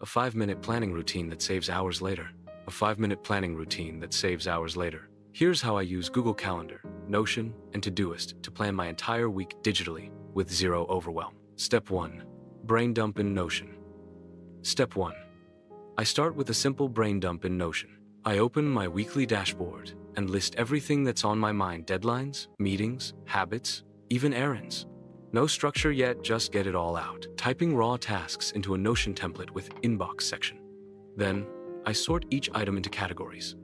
A 5-minute planning routine that saves hours later. A 5-minute planning routine that saves hours later. Here's how I use Google Calendar, Notion, and Todoist to plan my entire week digitally with zero overwhelm. Step 1. Brain dump in Notion. Step 1. I start with a simple brain dump in Notion. I open my weekly dashboard and list everything that's on my mind: deadlines, meetings, habits, even errands. No structure yet, just get it all out. Typing raw tasks into a Notion template with inbox section. Then, I sort each item into categories: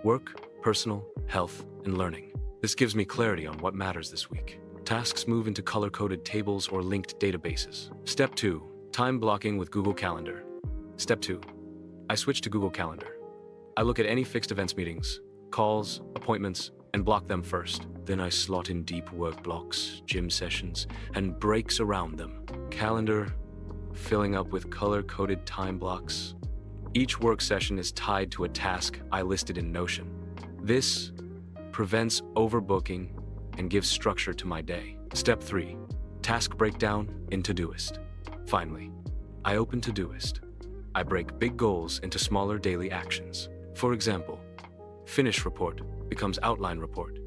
work, personal, health, and learning. This gives me clarity on what matters this week. Tasks move into color-coded tables or linked databases. Step 2. Time blocking with Google Calendar. Step 2. I switch to Google Calendar. I look at any fixed events, meetings, calls, appointments, and block them first. Then I slot in deep work blocks, gym sessions, and breaks around them. Calendar filling up with color-coded time blocks. Each work session is tied to a task I listed in Notion. This prevents overbooking and gives structure to my day. Step 3. Task breakdown in Todoist. Finally, I open Todoist. I break big goals into smaller daily actions. For example, finish report becomes outline report,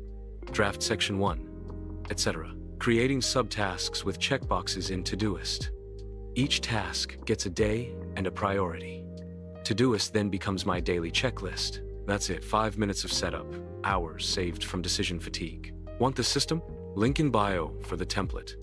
draft section 1, etc. Creating subtasks with checkboxes in Todoist. Each task gets a day and a priority. Todoist then becomes my daily checklist. That's it, 5 minutes of setup, hours saved from decision fatigue. Want the system? Link in bio for the template.